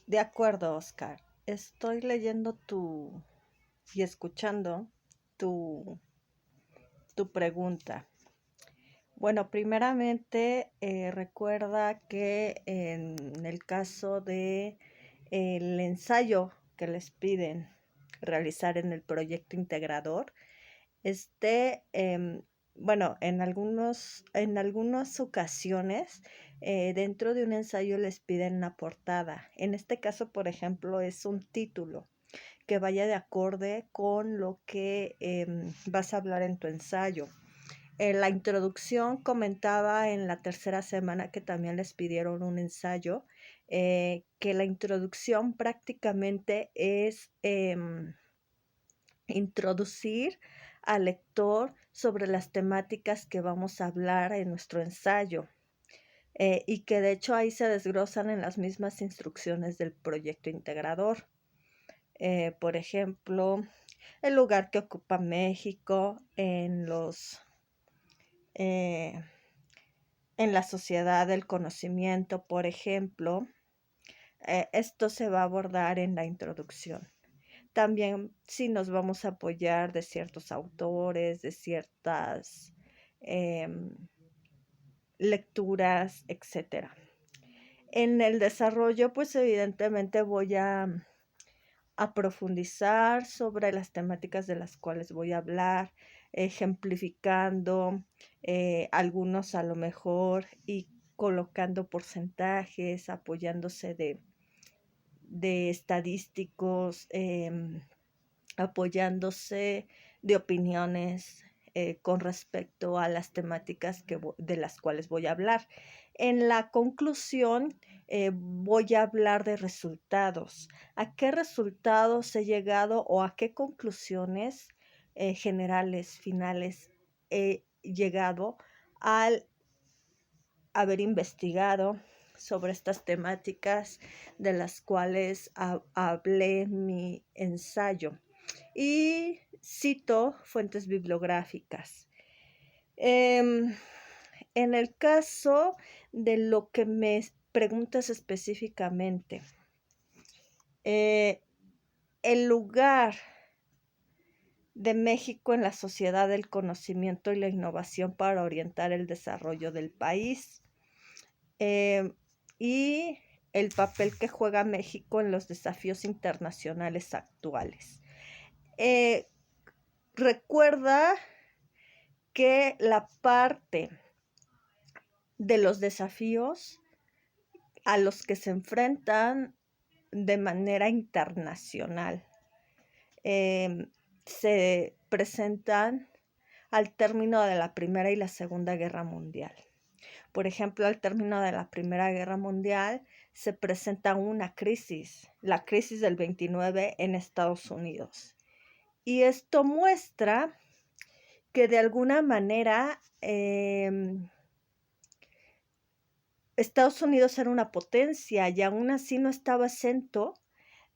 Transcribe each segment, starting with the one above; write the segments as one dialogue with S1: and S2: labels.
S1: De acuerdo, Oscar. Estoy leyendo y escuchando tu, tu pregunta. Bueno, primeramente recuerda que en el caso de el ensayo que les piden realizar en el proyecto integrador, este, bueno, en algunas ocasiones dentro de un ensayo les piden una portada. En este caso, por ejemplo, es un título que vaya de acorde con lo que vas a hablar en tu ensayo. En la introducción comentaba en la tercera semana que también les pidieron un ensayo, que la introducción prácticamente es introducir al lector sobre las temáticas que vamos a hablar en nuestro ensayo. Y que de hecho ahí se desglosan en las mismas instrucciones del proyecto integrador. Por ejemplo, el lugar que ocupa México en la sociedad del conocimiento, por ejemplo. Esto se va a abordar en la introducción. También si nos vamos a apoyar de ciertos autores, de ciertas lecturas, etcétera. En el desarrollo, pues evidentemente voy a profundizar sobre las temáticas de las cuales voy a hablar, ejemplificando algunos a lo mejor y colocando porcentajes, apoyándose de estadísticos, apoyándose de opiniones con respecto a las temáticas de las cuales voy a hablar. En la conclusión voy a hablar de resultados. ¿A qué resultados he llegado o a qué conclusiones generales, finales he llegado al haber investigado sobre estas temáticas de las cuales hablé en mi ensayo? Y cito fuentes bibliográficas. En el caso de lo que me preguntas específicamente, el lugar de México en la sociedad del conocimiento y la innovación para orientar el desarrollo del país, y el papel que juega México en los desafíos internacionales actuales. Recuerda que la parte de los desafíos a los que se enfrentan de manera internacional se presentan al término de la Primera y la Segunda Guerra Mundial. Por ejemplo, al término de la Primera Guerra Mundial se presenta una crisis, la crisis del 29 en Estados Unidos. Y esto muestra que de alguna manera Estados Unidos era una potencia y aún así no estaba exento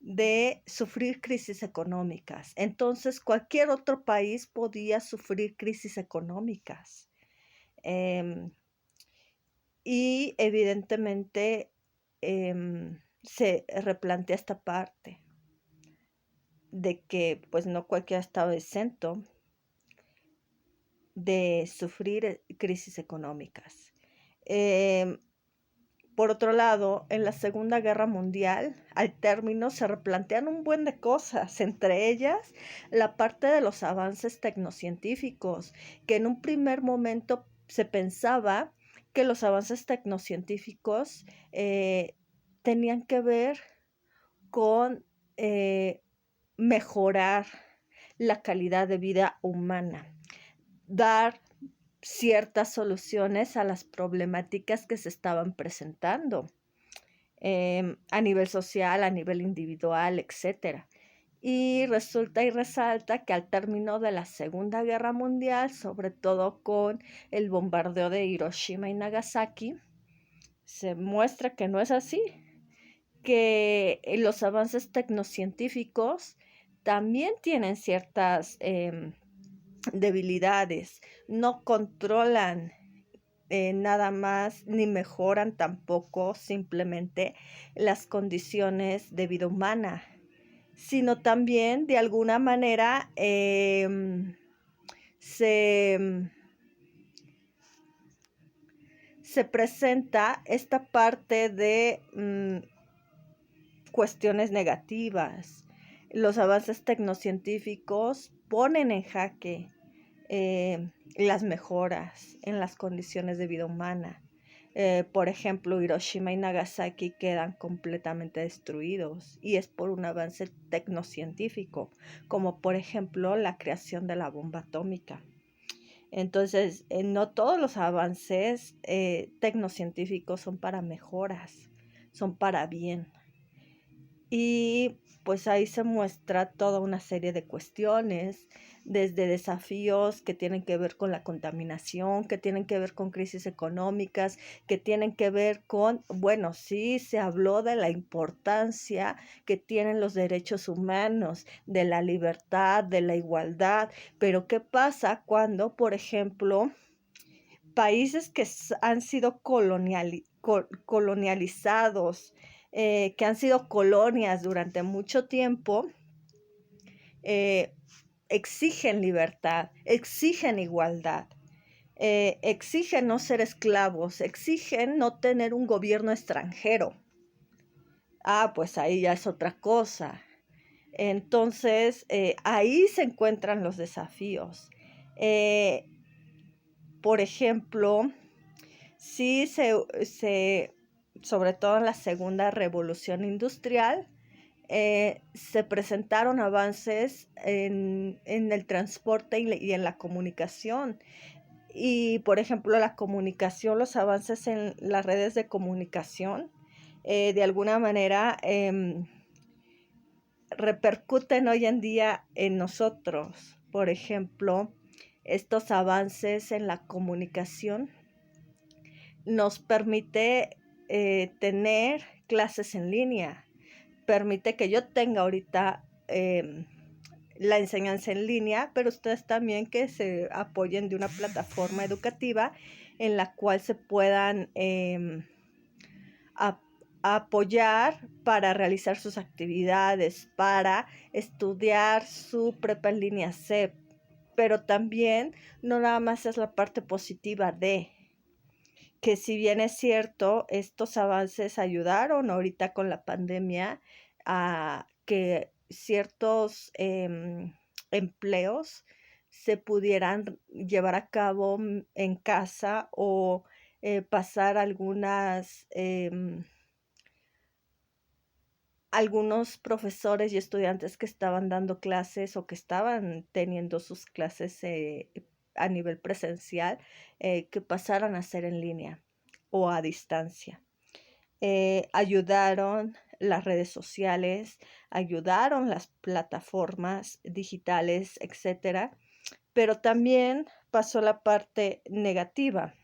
S1: de sufrir crisis económicas. Entonces, cualquier otro país podía sufrir crisis económicas. Y evidentemente se replantea esta parte de que pues no cualquiera estaba exento de sufrir crisis económicas. Por otro lado, en la Segunda Guerra Mundial, al término se replantean un buen de cosas, entre ellas la parte de los avances tecnocientíficos, que en un primer momento se pensaba que los avances tecnocientíficos tenían que ver con mejorar la calidad de vida humana, dar ciertas soluciones a las problemáticas que se estaban presentando a nivel social, a nivel individual, etc. Y resulta y resalta que al término de la Segunda Guerra Mundial, sobre todo con el bombardeo de Hiroshima y Nagasaki, se muestra que no es así, que los avances tecnocientíficos también tienen ciertas debilidades, no controlan nada más ni mejoran tampoco simplemente las condiciones de vida humana, sino también de alguna manera se presenta esta parte de cuestiones negativas. Los avances tecnocientíficos ponen en jaque las mejoras en las condiciones de vida humana. Por ejemplo, Hiroshima y Nagasaki quedan completamente destruidos y es por un avance tecnocientífico, como por ejemplo la creación de la bomba atómica. Entonces, no todos los avances tecnocientíficos son para mejoras, son para bien. Y pues ahí se muestra toda una serie de cuestiones, desde desafíos que tienen que ver con la contaminación, que tienen que ver con crisis económicas, que tienen que ver con, bueno, sí, se habló de la importancia que tienen los derechos humanos, de la libertad, de la igualdad, pero ¿qué pasa cuando, por ejemplo, países que han sido colonializados, que han sido colonias durante mucho tiempo, exigen libertad, exigen igualdad, exigen no ser esclavos, exigen no tener un gobierno extranjero? Pues ahí ya es otra cosa. Entonces, ahí se encuentran los desafíos. Por ejemplo, sí sobre todo en la segunda revolución industrial, se presentaron avances en el transporte y en la comunicación. Y, por ejemplo, la comunicación, los avances en las redes de comunicación, de alguna manera repercuten hoy en día en nosotros. Por ejemplo, estos avances en la comunicación nos permite tener clases en línea, permite que yo tenga ahorita la enseñanza en línea, pero ustedes también que se apoyen de una plataforma educativa en la cual se puedan apoyar para realizar sus actividades, para estudiar su prepa en línea CEP, pero también no nada más es la parte positiva de que, si bien es cierto, estos avances ayudaron ahorita con la pandemia a que ciertos empleos se pudieran llevar a cabo en casa, o pasar algunos profesores y estudiantes que estaban dando clases o que estaban teniendo sus clases a nivel presencial, que pasaran a ser en línea o a distancia. Ayudaron las redes sociales, ayudaron las plataformas digitales, etcétera, pero también pasó la parte negativa,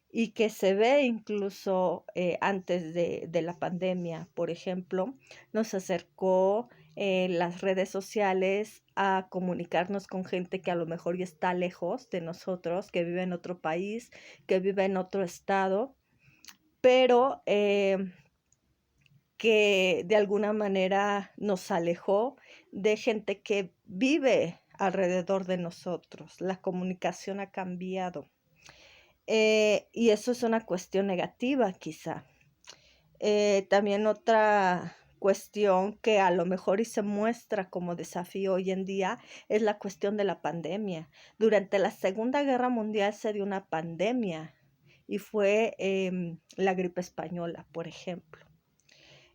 S1: y que se ve incluso antes de la pandemia. Por ejemplo, nos acercó las redes sociales a comunicarnos con gente que a lo mejor ya está lejos de nosotros, que vive en otro país, que vive en otro estado, pero que de alguna manera nos alejó de gente que vive alrededor de nosotros. La comunicación ha cambiado. Y eso es una cuestión negativa, quizá. También otra cuestión que a lo mejor y se muestra como desafío hoy en día es la cuestión de la pandemia. Durante la Segunda Guerra Mundial se dio una pandemia y fue la gripe española, por ejemplo.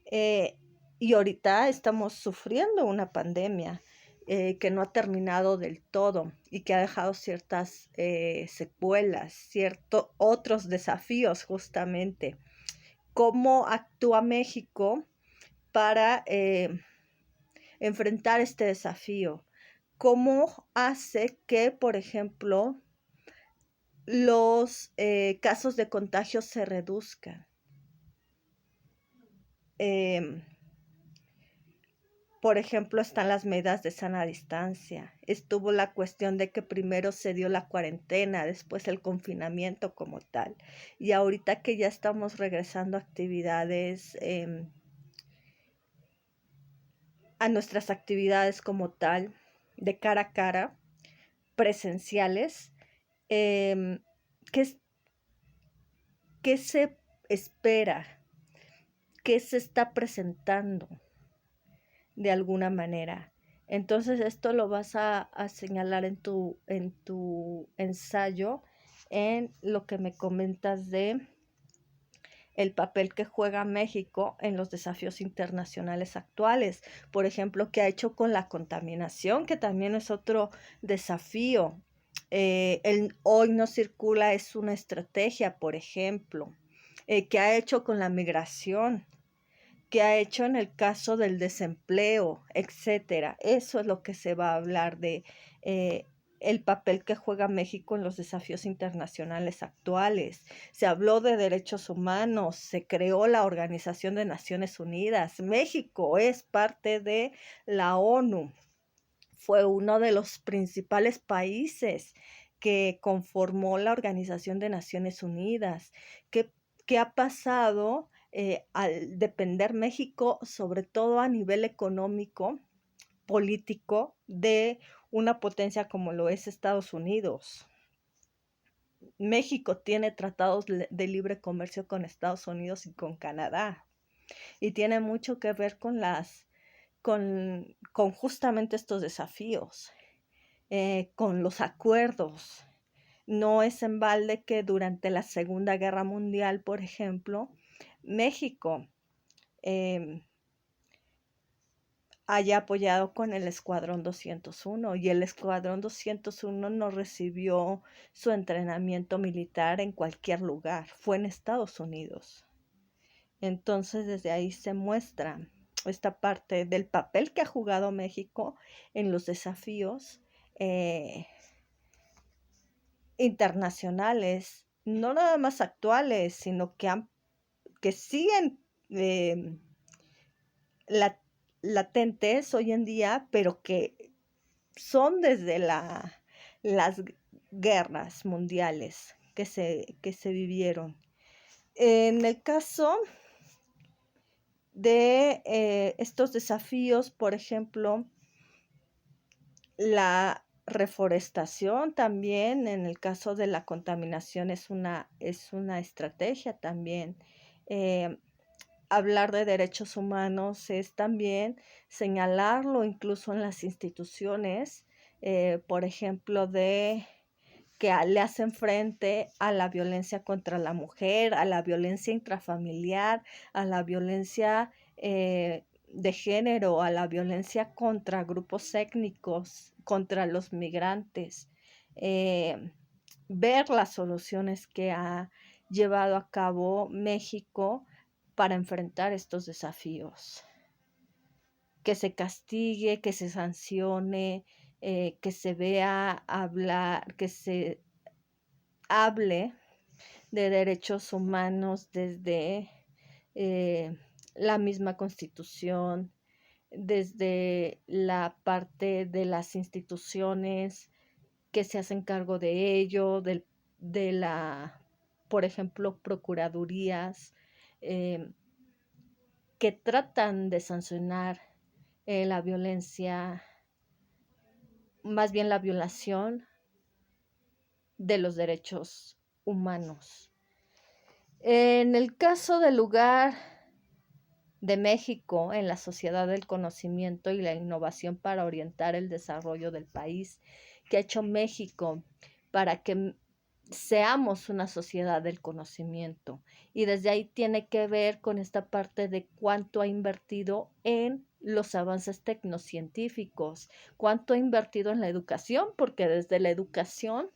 S1: Y ahorita estamos sufriendo una pandemia que no ha terminado del todo y que ha dejado ciertas secuelas, otros desafíos justamente. ¿Cómo actúa México para enfrentar este desafío? ¿Cómo hace que, por ejemplo, los casos de contagio se reduzcan? por ejemplo, están las medidas de sana distancia. Estuvo la cuestión de que primero se dio la cuarentena, después el confinamiento como tal. Y ahorita que ya estamos regresando a actividades, a nuestras actividades como tal, de cara a cara, presenciales, em, ¿qué, qué se espera? ¿Qué se está presentando de alguna manera? Entonces esto lo vas a señalar en tu ensayo, en lo que me comentas de el papel que juega México en los desafíos internacionales actuales. Por ejemplo, qué ha hecho con la contaminación, que también es otro desafío. El hoy no circula es una estrategia, por ejemplo. ¿Qué ha hecho con la migración? ¿Qué ha hecho en el caso del desempleo, etcétera? Eso es lo que se va a hablar de el papel que juega México en los desafíos internacionales actuales. Se habló de derechos humanos, se creó la Organización de Naciones Unidas. México es parte de la ONU. Fue uno de los principales países que conformó la Organización de Naciones Unidas. ¿Qué ha pasado al depender México, sobre todo a nivel económico, político, de una potencia como lo es Estados Unidos? México tiene tratados de libre comercio con Estados Unidos y con Canadá, y tiene mucho que ver con justamente estos desafíos, con los acuerdos. No es en balde que durante la Segunda Guerra Mundial, por ejemplo, México eh, haya apoyado con el Escuadrón 201, y el Escuadrón 201 no recibió su entrenamiento militar en cualquier lugar, fue en Estados Unidos. Entonces desde ahí se muestra esta parte del papel que ha jugado México en los desafíos internacionales, no nada más actuales, sino que siguen eh, latentes hoy en día, pero que son desde las guerras mundiales que se vivieron. En el caso de estos desafíos, por ejemplo, la reforestación también, en el caso de la contaminación, es una estrategia también. Eh, Hablar de derechos humanos es también señalarlo incluso en las instituciones, por ejemplo, de que le hacen frente a la violencia contra la mujer, a la violencia intrafamiliar, a la violencia de género, a la violencia contra grupos étnicos, contra los migrantes. Ver las soluciones que ha llevado a cabo México para enfrentar estos desafíos. Que se castigue, que se sancione, que se vea hablar, que se hable de derechos humanos desde la misma Constitución, desde la parte de las instituciones que se hacen cargo de ello, de la, por ejemplo, procuradurías, que tratan de sancionar la violencia, más bien la violación de los derechos humanos. En el caso del lugar de México en la sociedad del conocimiento y la innovación para orientar el desarrollo del país, que ha hecho México para que seamos una sociedad del conocimiento. Y desde ahí tiene que ver con esta parte de cuánto ha invertido en los avances tecnocientíficos, cuánto ha invertido en la educación, porque desde la educación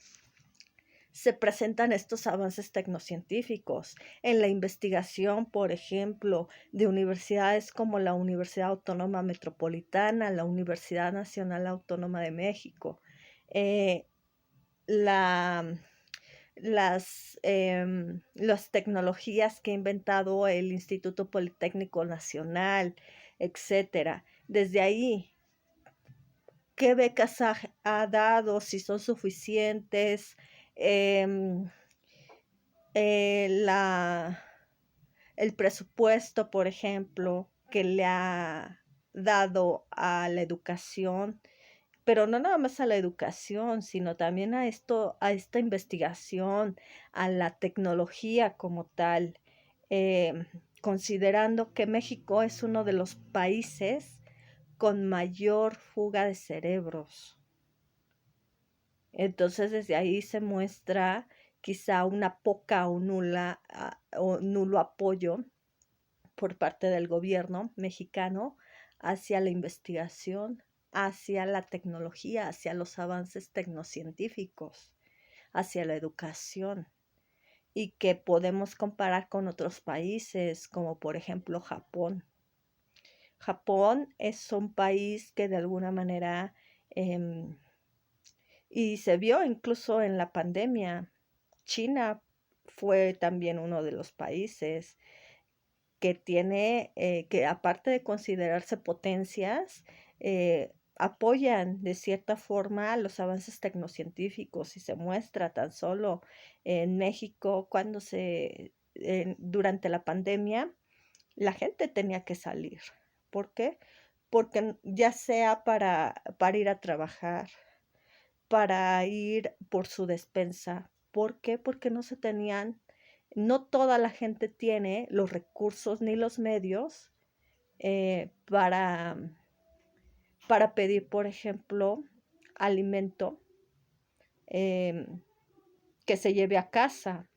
S1: se presentan estos avances tecnocientíficos en la investigación, por ejemplo, de universidades como la Universidad Autónoma Metropolitana, la Universidad Nacional Autónoma de México, la las tecnologías que ha inventado el Instituto Politécnico Nacional, etcétera. Desde ahí, ¿qué becas ha dado? Si son suficientes. Em, la, el presupuesto, por ejemplo, que le ha dado a la educación, pero no nada más a la educación, sino también a esto, a esta investigación, a la tecnología como tal, considerando que México es uno de los países con mayor fuga de cerebros. Entonces desde ahí se muestra quizá una poca o nula o nulo apoyo por parte del gobierno mexicano hacia la investigación, hacia la tecnología, hacia los avances tecnocientíficos, hacia la educación, y que podemos comparar con otros países como por ejemplo Japón. Japón es un país que de alguna manera, y se vio incluso en la pandemia, China fue también uno de los países que tiene, que aparte de considerarse potencias, apoyan de cierta forma los avances tecnocientíficos, y se muestra tan solo en México cuando durante la pandemia la gente tenía que salir. ¿Por qué? Porque ya sea para ir a trabajar, para ir por su despensa. ¿Por qué? Porque no toda la gente tiene los recursos ni los medios eh, para, para pedir, por ejemplo, alimento que se lleve a casa,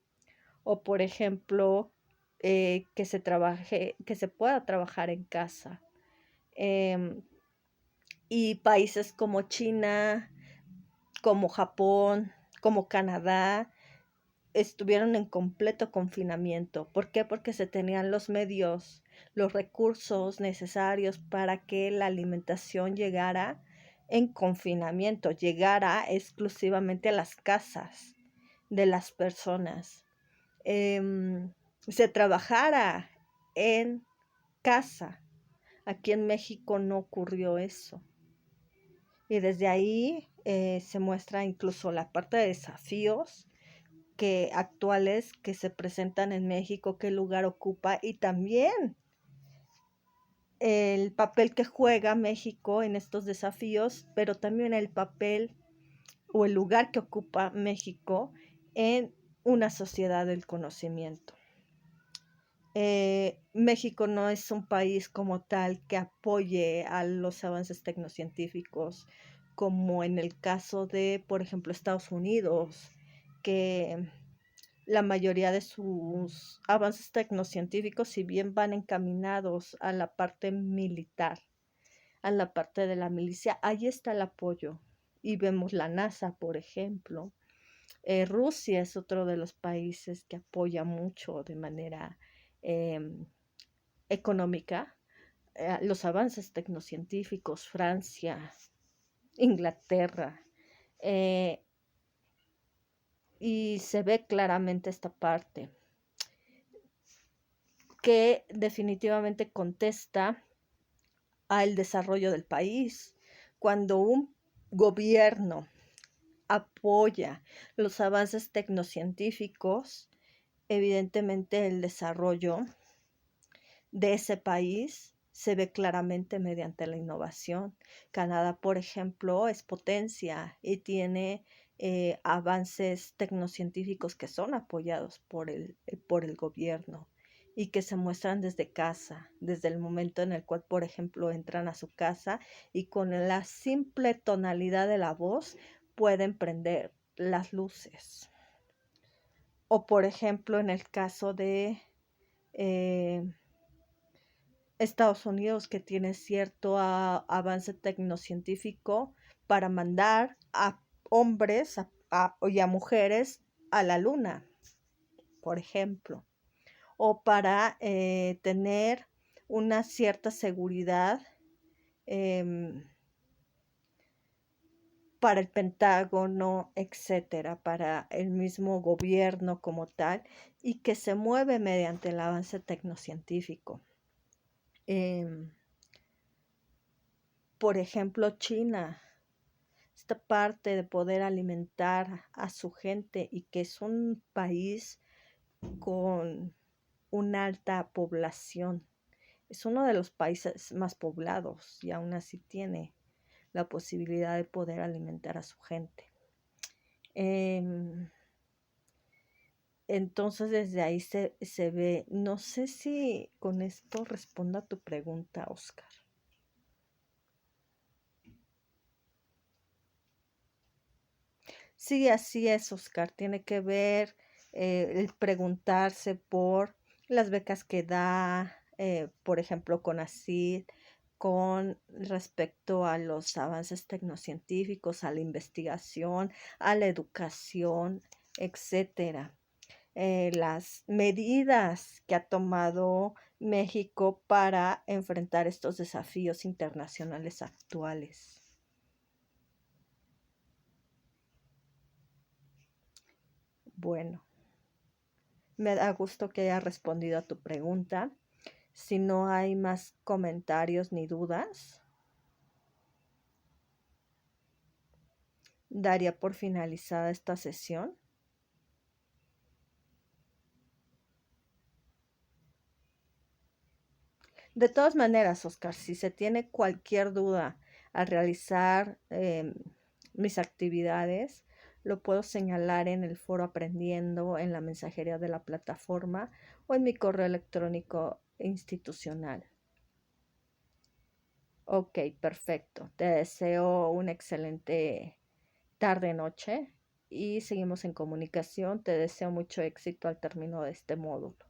S1: o por ejemplo, que se pueda trabajar en casa. Y países como China, como Japón, como Canadá, estuvieron en completo confinamiento. ¿Por qué? Porque se tenían los medios, los recursos necesarios para que la alimentación llegara en confinamiento, llegara exclusivamente a las casas de las personas. Se trabajara en casa. Aquí en México no ocurrió eso. Y desde ahí se muestra incluso la parte de desafíos actuales que se presentan en México, qué lugar ocupa, y también el papel que juega México en estos desafíos, pero también el papel o el lugar que ocupa México en una sociedad del conocimiento. México no es un país como tal que apoye a los avances tecnocientíficos, como en el caso de, por ejemplo, Estados Unidos, que la mayoría de sus avances tecnocientíficos, si bien van encaminados a la parte militar, a la parte de la milicia, ahí está el apoyo. Y vemos la NASA, por ejemplo. Rusia es otro de los países que apoya mucho de manera económica los avances tecnocientíficos. Francia, Inglaterra. Y se ve claramente esta parte que definitivamente contesta al desarrollo del país. Cuando un gobierno apoya los avances tecnocientíficos, evidentemente el desarrollo de ese país se ve claramente mediante la innovación. Canadá, por ejemplo, es potencia y tiene avances tecnocientíficos que son apoyados por el gobierno y que se muestran desde casa, desde el momento en el cual, por ejemplo, entran a su casa y con la simple tonalidad de la voz pueden prender las luces. O, por ejemplo, en el caso de Estados Unidos, que tiene cierto avance tecnocientífico para mandar a hombres y a mujeres a la luna, por ejemplo, o para tener una cierta seguridad para el Pentágono, etcétera, para el mismo gobierno como tal, y que se mueve mediante el avance tecnocientífico. Por ejemplo, China, esta parte de poder alimentar a su gente y que es un país con una alta población. Es uno de los países más poblados y aún así tiene la posibilidad de poder alimentar a su gente. Entonces desde ahí se ve. No sé si con esto responda a tu pregunta, Oscar. Sí, así es, Oscar. Tiene que ver el preguntarse por las becas que da, por ejemplo, CONACYT, con respecto a los avances tecnocientíficos, a la investigación, a la educación, etcétera. Las medidas que ha tomado México para enfrentar estos desafíos internacionales actuales. Bueno, me da gusto que haya respondido a tu pregunta. Si no hay más comentarios ni dudas, daría por finalizada esta sesión. De todas maneras, Oscar, si se tiene cualquier duda al realizar mis actividades, lo puedo señalar en el foro Aprendiendo, en la mensajería de la plataforma o en mi correo electrónico institucional. Ok, perfecto. Te deseo una excelente tarde-noche y seguimos en comunicación. Te deseo mucho éxito al término de este módulo.